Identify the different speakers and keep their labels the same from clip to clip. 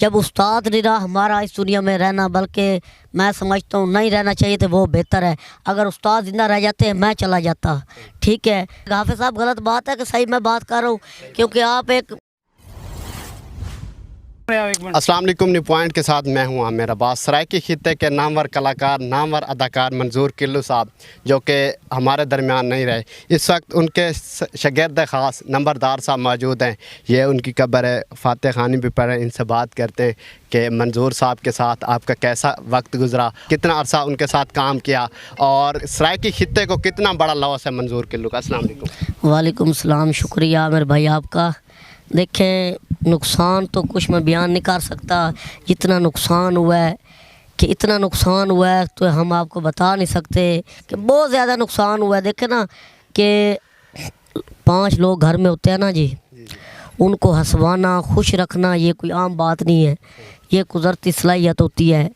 Speaker 1: जब उस्ताद नहीं रहा हमारा इस दुनिया में रहना, बल्कि मैं समझता हूँ नहीं रहना चाहिए तो वो बेहतर है। अगर उस्ताद जिंदा रह जाते हैं मैं चला जाता। ठीक है, हाफिज़ साहब गलत बात है कि सही मैं बात कर रहा हूँ? क्योंकि आप एक
Speaker 2: अस्सलाम वालेकुम। न्यू पॉइंट के साथ मैं हूँ आमिर अब्बास। सराइकी खित्ते के नामवर कलाकार, नामवर अदाकार मंजूर किल्लू साहब जो कि हमारे दरमियान नहीं रहे, इस वक्त उनके शागिर्द ख़ास नंबरदार साहब मौजूद हैं। ये उनकी कब्र है, फातह खानी भी पढ़े। इनसे बात करते हैं कि मंजूर साहब के साथ आपका कैसा वक्त गुजरा, कितना अरसा उनके साथ काम किया और सराइकी खित्ते को कितना बड़ा लॉस है मंजूर किल्लू का। अस्सलाम वालेकुम।
Speaker 1: वालेकुम सलाम, शुक्रिया आमिर भाई आपका। देखें, नुकसान तो कुछ मैं बयान नहीं कर सकता। जितना नुकसान हुआ है कि इतना नुकसान हुआ है तो हम आपको बता नहीं सकते कि बहुत ज़्यादा नुकसान हुआ है। देखें ना कि 5 लोग घर में होते हैं ना जी, उनको हंसवाना, खुश रखना ये कोई आम बात नहीं है। ये कुदरती सलाहियत होती है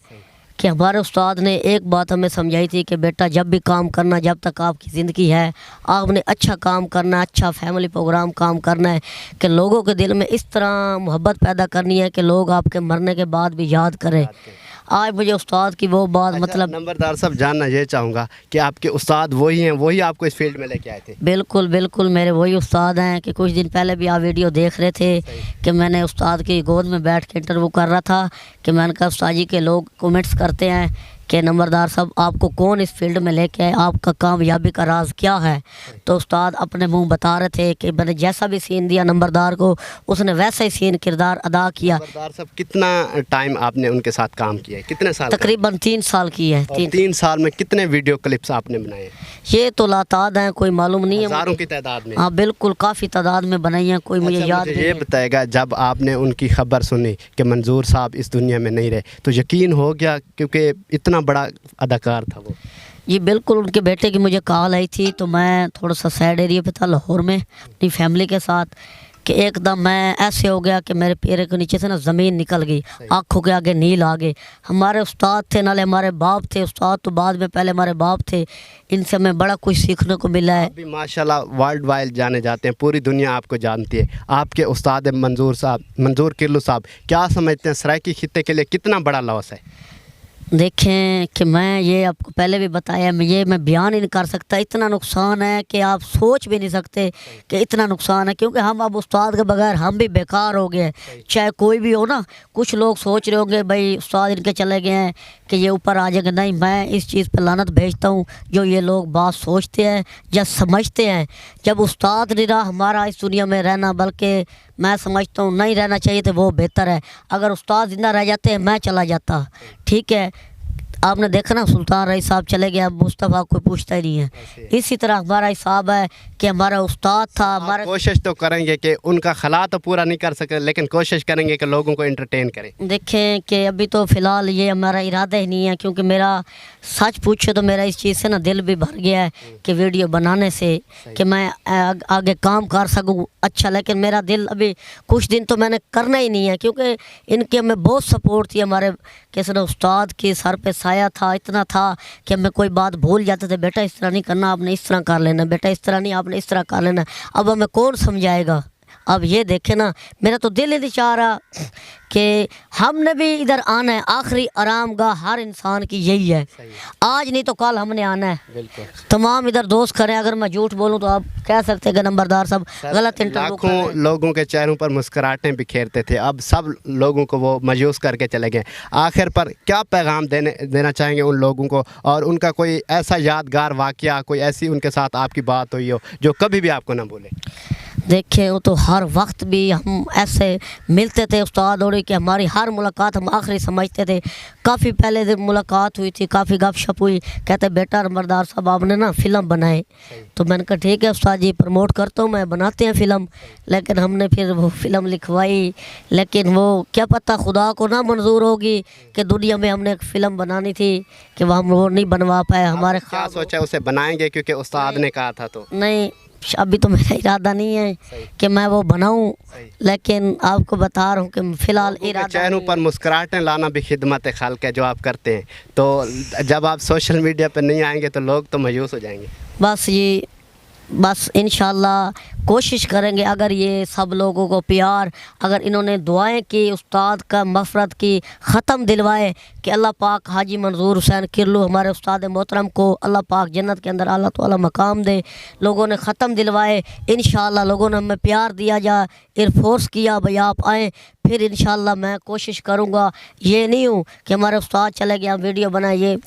Speaker 1: कि हमारे उस्ताद ने एक बात हमें समझाई थी कि बेटा जब भी काम करना, जब तक आपकी ज़िंदगी है आपने अच्छा काम करना, अच्छा फैमिली प्रोग्राम काम करना है कि लोगों के दिल में इस तरह मोहब्बत पैदा करनी है कि लोग आपके मरने के बाद भी याद करें। आज मुझे उस्ताद की वो बात मतलब
Speaker 2: नंबरदार साहब जानना ये चाहूँगा कि आपके उस्ताद वही हैं, वही आपको इस फील्ड में लेके आए थे?
Speaker 1: बिल्कुल बिल्कुल, मेरे वही उस्ताद हैं कि कुछ दिन पहले भी आप वीडियो देख रहे थे कि मैंने उस्ताद की गोद में बैठ के इंटरव्यू कर रहा था कि मैंने कहा उस्ताद जी के लोग कमेंट्स करते हैं कि नंबरदार साहब आपको कौन इस फील्ड में लेके आए, आपका कामयाबी का राज क्या है। तो उस्ताद अपने मुंह बता रहे थे कि मैंने जैसा भी सीन दिया नंबरदार को, उसने वैसा ही सीन किरदार अदा किया।
Speaker 2: नंबरदार साहब कितना टाइम आपने उनके साथ काम किया है, कितने साल?
Speaker 1: तकरीबन 3 साल की है।
Speaker 2: 3 साल में कितने वीडियो क्लिप्स आपने बनाए?
Speaker 1: ये तो लाताद हैं, कोई मालूम नहीं है,
Speaker 2: हज़ारों की तादाद में।
Speaker 1: हाँ बिल्कुल, काफ़ी तादाद में बनाई हैं, कोई मुझे याद नहीं
Speaker 2: ये
Speaker 1: है।
Speaker 2: बताएगा, जब आपने उनकी खबर सुनी कि मंजूर साहब इस दुनिया में नहीं रहे तो यकीन हो गया, क्योंकि इतना बड़ा अदाकार था वो?
Speaker 1: जी बिल्कुल, उनके बेटे की मुझे कॉल आई थी तो मैं थोड़ा सा सैड एरिया पे था लाहौर में अपनी फैमिली के साथ कि एकदम मैं ऐसे हो गया कि मेरे पैर के नीचे से ना ज़मीन निकल गई, आँखों के आगे नील आ गए। हमारे उस्ताद थे, नाले हमारे बाप थे। उस्ताद तो बाद में, पहले हमारे बाप थे। इनसे हमें बड़ा कुछ सीखने को मिला है।
Speaker 2: अभी माशाल्लाह वर्ल्ड वाइड जाने जाते हैं, पूरी दुनिया आपको जानती है। आपके उस्ताद मंजूर साहब, मंजूर किल्लू साहब, क्या समझते हैं सराइकी खित्ते के लिए कितना बड़ा लॉस है?
Speaker 1: देखें कि मैं ये आपको पहले भी बताया, मैं बयान ही नहीं कर सकता। इतना नुकसान है कि आप सोच भी नहीं सकते कि इतना नुकसान है, क्योंकि हम अब उस्ताद के बगैर हम भी बेकार हो गए। चाहे कोई भी हो ना, कुछ लोग सोच रहे होंगे भाई उस्ताद इनके चले गए हैं कि ये ऊपर आ जाएंगे। नहीं, मैं इस चीज़ पर लानत भेजता हूँ जो ये लोग बात सोचते हैं या समझते हैं। जब उस्ताद नहीं रहा हमारा इस दुनिया में रहना, बल्कि मैं समझता हूँ नहीं रहना चाहिए तो वो बेहतर है। अगर उस्ताद जिंदा रह जाते हैं मैं चला जाता। ठीक है, आपने देखा ना सुल्तान रईस साहब चले गए, अब मुस्तफ़ा कोई पूछता ही नहीं है। इसी तरह हमारा हिसाब है कि हमारा उस्ताद था। हमारा
Speaker 2: कोशिश तो करेंगे कि उनका खला तो पूरा नहीं कर सके, लेकिन कोशिश करेंगे कि लोगों को एंटरटेन करें।
Speaker 1: देखें कि अभी तो फ़िलहाल ये हमारा इरादा ही नहीं है, क्योंकि मेरा सच पूछे तो मेरा इस चीज़ से ना दिल भी भर गया है कि वीडियो बनाने से कि मैं आगे काम कर सकूँ अच्छा। लेकिन मेरा दिल अभी कुछ दिन तो मैंने करना ही नहीं है, क्योंकि इनकी हमें बहुत सपोर्ट थी। हमारे कैसे ना उस्ताद के सर पे साया था, इतना था कि हमें कोई बात भूल जाते थे, बेटा इस तरह नहीं करना, आपने इस तरह कर लेना, बेटा इस तरह नहीं, आपने इस तरह कर लेना। अब हमें कौन समझाएगा? अब ये देखे ना, मेरा तो दिल ही नहीं चाह रहा कि हमने भी इधर आना है। आखिरी आराम गाह हर इंसान की यही है, आज नहीं तो कल हमने आना है।
Speaker 2: बिल्कुल।
Speaker 1: तमाम इधर दोस्त करें, अगर मैं झूठ बोलूं तो आप कह सकते हैं कि नंबरदार साहब गलत इंटरव्यू कर रहे हैं।
Speaker 2: लाखों लोगों के चेहरों पर मुस्कुराहटें बिखेरते थे, अब सब लोगों को वो मायूस करके चले गए। आखिर पर क्या पैगाम देना चाहेंगे उन लोगों को, और उनका कोई ऐसा यादगार वाकया, कोई ऐसी उनके साथ आपकी बात हुई हो जो कभी भी आपको ना भूले?
Speaker 1: देखें, वो तो हर वक्त भी हम ऐसे मिलते थे उस्ताद और कि हमारी हर मुलाकात हम आखिरी समझते थे। काफ़ी पहले दिन मुलाकात हुई थी, काफ़ी गपशप हुई। कहते बेटा नंबरदार साहब आपने ना फ़िल्म बनाए, तो मैंने कहा ठीक है उस्ताद जी, प्रमोट करता हूँ मैं, बनाते हैं फ़िल्म। लेकिन हमने फिर वो फ़िल्म लिखवाई, लेकिन वो क्या पता खुदा को ना मंजूर होगी कि दुनिया में हमने एक फ़िल्म बनानी थी कि वो हम वो नहीं बनवा पाए। हमारे
Speaker 2: क्या सोचा उसे बनाएंगे क्योंकि उस्ताद ने कहा था? तो
Speaker 1: नहीं, अभी तो मेरा इरादा नहीं है कि मैं वो बनाऊं, लेकिन आपको बता रहा हूँ कि फ़िलहाल इरादा
Speaker 2: चेहरों पर मुस्कुराहटें लाना भी खिदमत खल्क है जो आप करते हैं। तो जब आप सोशल मीडिया पर नहीं आएंगे तो लोग तो मायूस हो जाएंगे।
Speaker 1: बस ये बस इंशाल्लाह कोशिश करेंगे, अगर ये सब लोगों को प्यार, अगर इन्होंने दुआएं की, उस्ताद का मफ़रत की, ख़त्म दिलवाए कि अल्लाह पाक हाजी मंजूर हुसैन किरलू हमारे उस्ताद मोहतरम को अल्लाह पाक जन्नत के अंदर अल्लाह ताला मकाम दे, लोगों ने ख़त्म दिलवाए, इंशाल्लाह लोगों ने हमें प्यार दिया, जा एयरफोर्स किया भाई आप आएँ, फिर इंशाल्लाह मैं कोशिश करूँगा। ये नहीं हूँ कि हमारे उस्ताद चले गया वीडियो बनाए, ये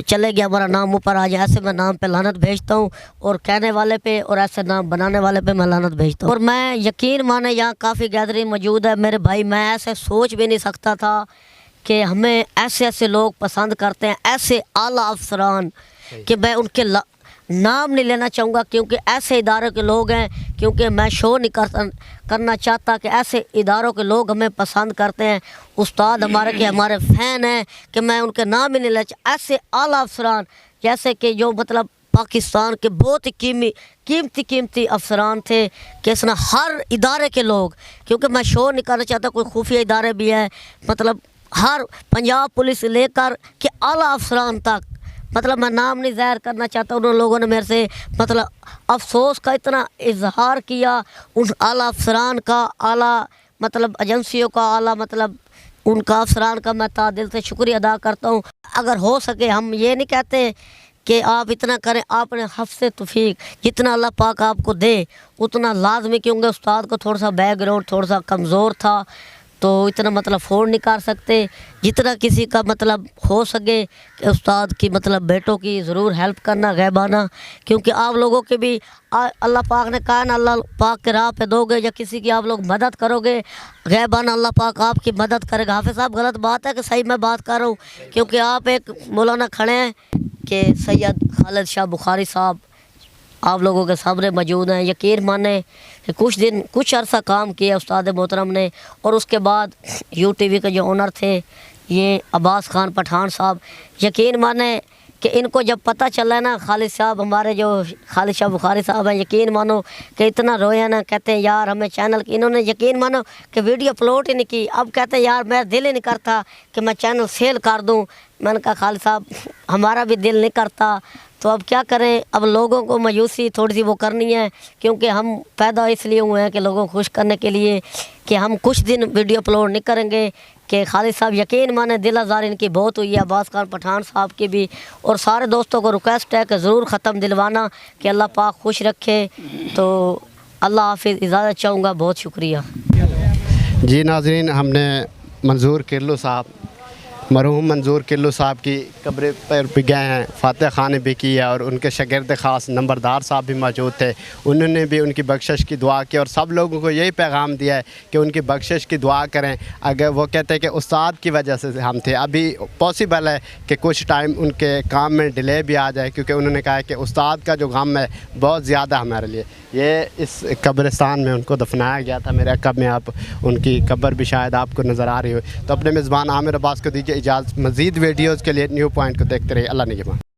Speaker 1: चले गया हमारा नाम ऊपर आ जाए, ऐसे मैं नाम पे लानत भेजता हूँ और कहने वाले पे, और ऐसे नाम बनाने वाले पे मैं लानत भेजता हूँ। और मैं यकीन माने यहाँ काफ़ी गैदरिंग मौजूद है मेरे भाई, मैं ऐसे सोच भी नहीं सकता था कि हमें ऐसे ऐसे लोग पसंद करते हैं, ऐसे आला अफसरान, कि मैं उनके नाम नहीं लेना चाहूँगा क्योंकि ऐसे इदारों के लोग हैं, क्योंकि मैं शो नहीं करना चाहता कि ऐसे इदारों के लोग हमें पसंद करते हैं, उस्ताद हमारे के हमारे फ़ैन हैं कि मैं उनके नाम ही नहीं लेना चाहता। ऐसे आला अफसरान जैसे कि जो मतलब पाकिस्तान के बहुत ही कीमती अफसरान थे, कि इसना हर इदारे के लोग, क्योंकि मैं शो नहीं करना चाहता, कोई खुफिया इदारे भी हैं, मतलब हर पंजाब पुलिस से लेकर के आला अफसरान तक, मतलब मैं नाम नहीं ज़ाहिर करना चाहता, उन लोगों ने मेरे से मतलब अफसोस का इतना इजहार किया, उन आला अफसरान का, आला मतलब एजेंसियों का, आला मतलब उनका अफसरान का मैं दिल से शुक्रिया अदा करता हूँ। अगर हो सके, हम ये नहीं कहते कि आप इतना करें, आपने हफ्ते तौफीक जितना अल्लाह पाक आपको दे उतना लाजमी, क्योंकि उस्ताद को थोड़ा सा बैकग्राउंड थोड़ा सा कमज़ोर था, तो इतना मतलब फ़ोन नहीं कर सकते, जितना किसी का मतलब हो सके कि उस्ताद की मतलब बेटों की ज़रूर हेल्प करना गैबाना, क्योंकि आप लोगों के भी अल्लाह पाक ने कहा ना, अल्लाह पाक के राह पे दोगे या किसी की आप लोग मदद करोगे गैबाना, अल्लाह पाक आपकी मदद करेगा। हाफिज़ साहब गलत बात है कि सही मैं बात कर रहा हूँ, क्योंकि आप एक मौलाना खड़े हैं कि सैयद खालिद शाह बुखारी साहब आप लोगों के सामने मौजूद हैं। यकीन माने कि कुछ अरसा काम किया उस्ताद मोहतरम ने, और उसके बाद UTV के जो ओनर थे ये अब्बास खान पठान साहब, यकीन माने कि इनको जब पता चला ना, खालिद साहब हमारे जो खालिद शाह बुखारी साहब हैं, यकीन मानो कि इतना रोया ना, कहते हैं यार हमें चैनल की, इन्होंने यकीन मानो कि वीडियो अपलोड ही नहीं की, अब कहते हैं यार मेरा दिल ही नहीं करता कि मैं चैनल सेल कर दूं। मैंने कहा खालिद साहब हमारा भी दिल नहीं करता, तो अब क्या करें, अब लोगों को मायूसी थोड़ी सी वो करनी है, क्योंकि हम पैदा इसलिए हुए हैं कि लोगों को खुश करने के लिए, कि हम कुछ दिन वीडियो अपलोड नहीं करेंगे। कि खालिद साहब यकीन माने दिल आज़ार इनकी बहुत हुई है, अब्बास खान पठान साहब की भी, और सारे दोस्तों को रिक्वेस्ट है कि ज़रूर ख़त्म दिलवाना, कि अल्लाह पाक खुश रखे। तो अल्लाह हाफिज़, इजाज़त चाहूँगा, बहुत शुक्रिया।
Speaker 2: जी नाज़रीन, हमने मंजूर किरलू साहब, मरहूम मंजूर किरलू साहब की कब्र पर भी गए हैं, फातह खाने भी की है, और उनके शागिर्द ख़ास नंबरदार साहब भी मौजूद थे, उन्होंने भी उनकी बख्शिश की दुआ की, और सब लोगों को यही पैगाम दिया है कि उनकी बख्शिश की दुआ करें। अगर वो कहते हैं कि उस्ताद की वजह से हम थे, अभी पॉसिबल है कि कुछ टाइम उनके काम में डिले भी आ जाए, क्योंकि उन्होंने कहा है कि उस्ताद का जो गम है बहुत ज़्यादा हमारे लिए। ये इस कब्रिस्तान में उनको दफनाया गया था, मेरे अक़ब में आप उनकी कब्र भी शायद आपको नज़र आ रही हो। तो अपने मेज़बान आमिर अब्बास को दीजिए इजाज़त। मज़ीद वीडियोज़ के लिए न्यू पॉइंट को देखते रहिए। अल्लाह निगहबान।